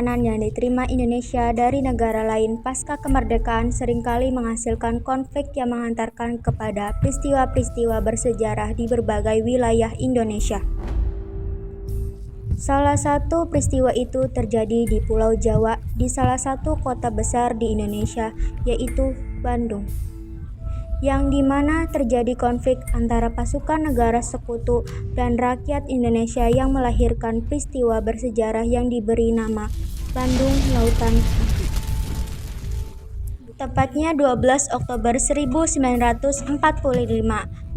tekanan yang diterima Indonesia dari negara lain pasca kemerdekaan seringkali menghasilkan konflik yang menghantarkan kepada peristiwa-peristiwa bersejarah di berbagai wilayah Indonesia. Salah satu peristiwa itu terjadi di Pulau Jawa, di salah satu kota besar di Indonesia, yaitu Bandung, yang dimana terjadi konflik antara pasukan negara sekutu dan rakyat Indonesia yang melahirkan peristiwa bersejarah yang diberi nama Bandung Lautan Api. Tepatnya 12 Oktober 1945,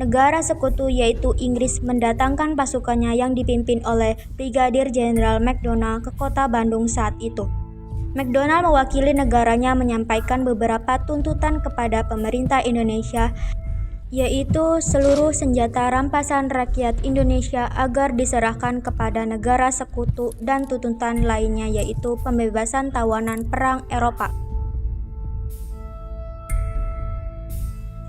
negara sekutu yaitu Inggris mendatangkan pasukannya yang dipimpin oleh Brigadir Jenderal McDonald ke kota Bandung saat itu. McDonald mewakili negaranya menyampaikan beberapa tuntutan kepada pemerintah Indonesia, yaitu seluruh senjata rampasan rakyat Indonesia agar diserahkan kepada negara sekutu dan tuntutan lainnya yaitu pembebasan tawanan perang Eropa.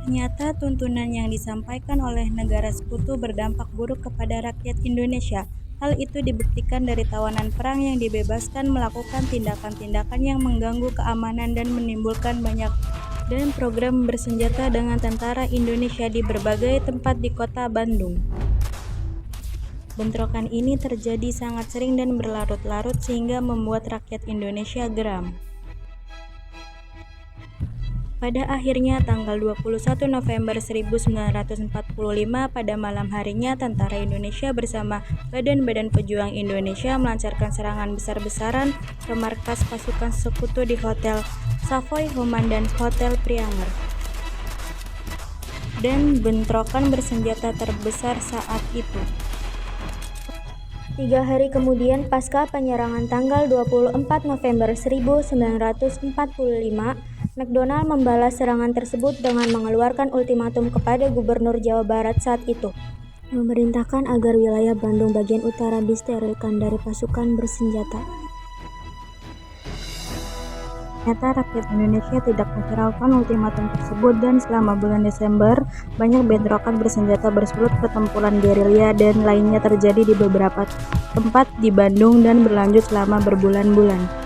Ternyata tuntunan yang disampaikan oleh negara sekutu berdampak buruk kepada rakyat Indonesia. Hal itu dibuktikan dari tawanan perang yang dibebaskan melakukan tindakan-tindakan yang mengganggu keamanan dan menimbulkan banyak dan program bersenjata dengan tentara Indonesia di berbagai tempat di kota Bandung. Bentrokan ini terjadi sangat sering dan berlarut-larut sehingga membuat rakyat Indonesia geram. Pada akhirnya tanggal 21 November 1945 pada malam harinya tentara Indonesia bersama Badan-Badan Pejuang Indonesia melancarkan serangan besar-besaran ke markas pasukan sekutu di Hotel Savoy Homan dan Hotel Prianger. Dan bentrokan bersenjata terbesar saat itu. 3 hari kemudian pasca penyerangan tanggal 24 November 1945, McDonald membalas serangan tersebut dengan mengeluarkan ultimatum kepada Gubernur Jawa Barat saat itu, memerintahkan agar wilayah Bandung bagian utara disterilkan dari pasukan bersenjata. Ternyata rakyat Indonesia tidak menghiraukan ultimatum tersebut dan selama bulan Desember, banyak bentrokan bersenjata bersulut, pertempuran gerilya dan lainnya terjadi di beberapa tempat di Bandung dan berlanjut selama berbulan-bulan.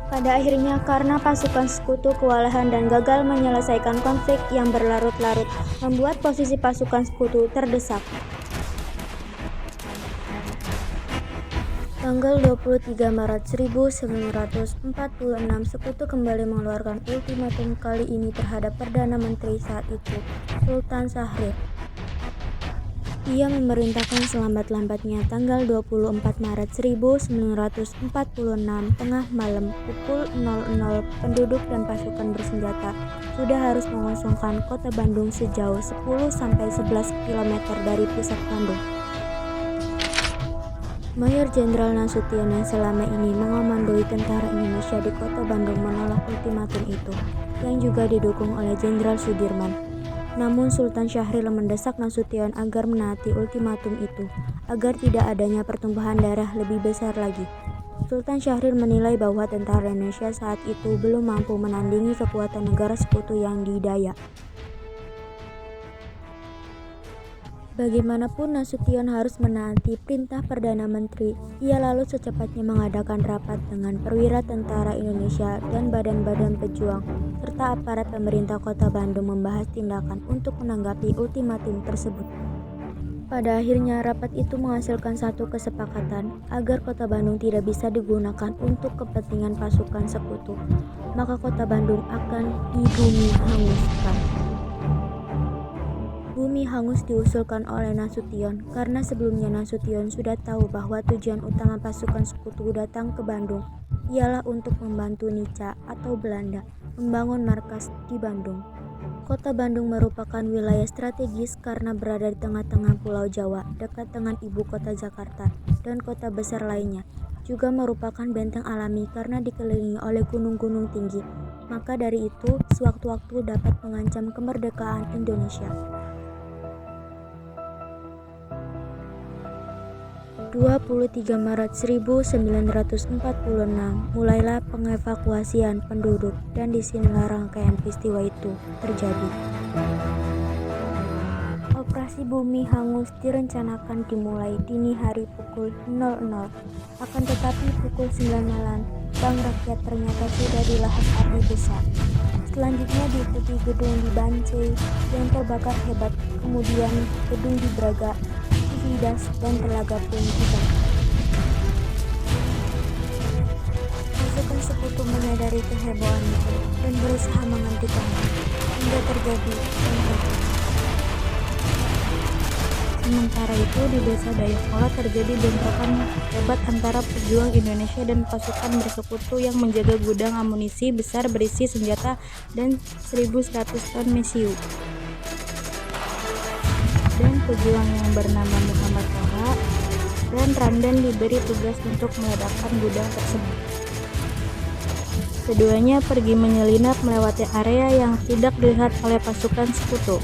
Pada akhirnya karena pasukan sekutu kewalahan dan gagal menyelesaikan konflik yang berlarut-larut, membuat posisi pasukan sekutu terdesak. Tanggal 23 Maret 1946, Sekutu kembali mengeluarkan ultimatum kali ini terhadap Perdana Menteri saat itu, Sultan Syahrir. Ia memerintahkan selambat-lambatnya tanggal 24 Maret 1946 tengah malam pukul 00 penduduk dan pasukan bersenjata sudah harus mengosongkan kota Bandung sejauh 10-11 km dari pusat Bandung. Mayor Jenderal Nasution yang selama ini mengomandoi tentara Indonesia di kota Bandung menolak ultimatum itu, yang juga didukung oleh Jenderal Sudirman. Namun Sultan Syahrir mendesak Nasution agar menaati ultimatum itu, agar tidak adanya pertumpahan darah lebih besar lagi. Sultan Syahrir menilai bahwa tentara Indonesia saat itu belum mampu menandingi kekuatan negara sekutu yang didaya. Bagaimanapun Nasution harus menaati perintah Perdana Menteri. Ia lalu secepatnya mengadakan rapat dengan perwira tentara Indonesia dan badan-badan pejuang serta aparat pemerintah kota Bandung membahas tindakan untuk menanggapi ultimatum tersebut. Pada akhirnya rapat itu menghasilkan satu kesepakatan agar kota Bandung tidak bisa digunakan untuk kepentingan pasukan sekutu, maka kota Bandung akan dibumi hanguskan. Bumi hangus diusulkan oleh Nasution karena sebelumnya Nasution sudah tahu bahwa tujuan utama pasukan sekutu datang ke Bandung ialah untuk membantu Nica atau Belanda membangun markas di Bandung. Kota Bandung merupakan wilayah strategis karena berada di tengah-tengah Pulau Jawa, dekat dengan ibu kota Jakarta dan kota besar lainnya. Juga merupakan benteng alami karena dikelilingi oleh gunung-gunung tinggi. Maka dari itu, sewaktu-waktu dapat mengancam kemerdekaan Indonesia. 23 Maret 1946 mulailah pengevakuasian penduduk dan disinilah rangkaian peristiwa itu terjadi. Operasi Aksi bumi hangus direncanakan dimulai dini hari pukul 00. Akan tetapi pukul 9 malam, Bank Rakyat ternyata sudah dilahap api besar. Selanjutnya diikuti gedung di Bancai yang terbakar hebat, kemudian gedung di Braga, Cividas, dan Telaga pun dibakar. Pasukan sekutu menyadari kehebohan itu dan berusaha menghentikannya hingga terjadi bentrokan. Sementara itu, di desa Dayakolot terjadi bentrokan hebat antara pejuang Indonesia dan pasukan bersekutu yang menjaga gudang amunisi besar berisi senjata dan 1.100 ton mesiu. Dan pejuang yang bernama Muhammad Toha dan Ramdan diberi tugas untuk meledakkan gudang tersebut. Keduanya pergi menyelinap melewati area yang tidak dilihat oleh pasukan sekutu,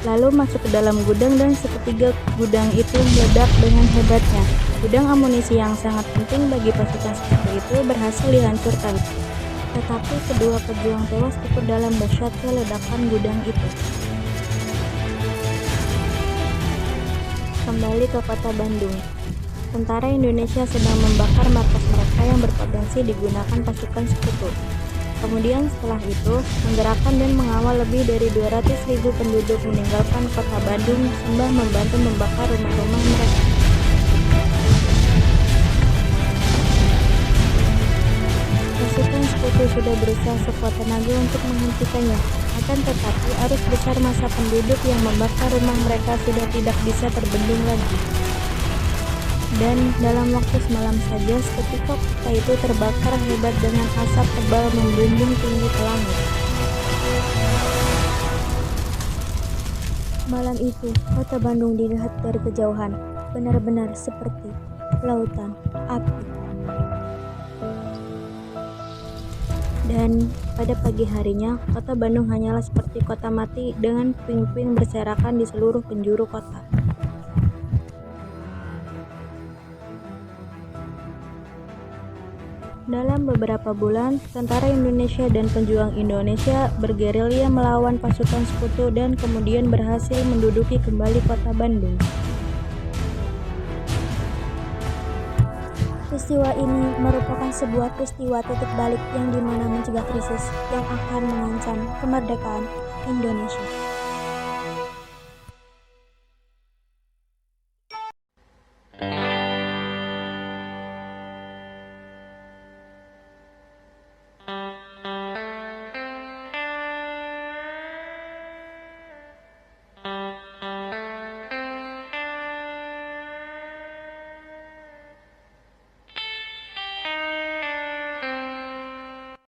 lalu masuk ke dalam gudang dan seketika gudang itu meledak dengan hebatnya. Gudang amunisi yang sangat penting bagi pasukan sekutu itu berhasil dihancurkan, tetapi kedua pejuang tewas ikut dalam dahsyatnya ledakan gudang itu. Kembali ke kota Bandung. Tentara Indonesia sedang membakar markas mereka yang berpotensi digunakan pasukan sekutu. Kemudian setelah itu, menggerakkan dan mengawal lebih dari 200.000 penduduk meninggalkan kota Bandung sembah membantu membakar rumah-rumah mereka. Pasukan sekutu sudah berusaha sekuat tenaga untuk menghentikannya, akan tetapi arus besar massa penduduk yang membakar rumah mereka sudah tidak bisa terbendung lagi. Dan dalam waktu semalam saja, seketika kota itu terbakar hebat dengan asap tebal membumbung tinggi ke langit. Malam itu, kota Bandung dilihat dari kejauhan, benar-benar seperti lautan api. Dan pada pagi harinya, kota Bandung hanyalah seperti kota mati dengan puing-puing berserakan di seluruh penjuru kota. Dalam beberapa bulan, tentara Indonesia dan pejuang Indonesia bergerilya melawan pasukan sekutu dan kemudian berhasil menduduki kembali kota Bandung. Peristiwa ini merupakan sebuah peristiwa titik balik yang dimana mencegah krisis yang akan mengancam kemerdekaan Indonesia.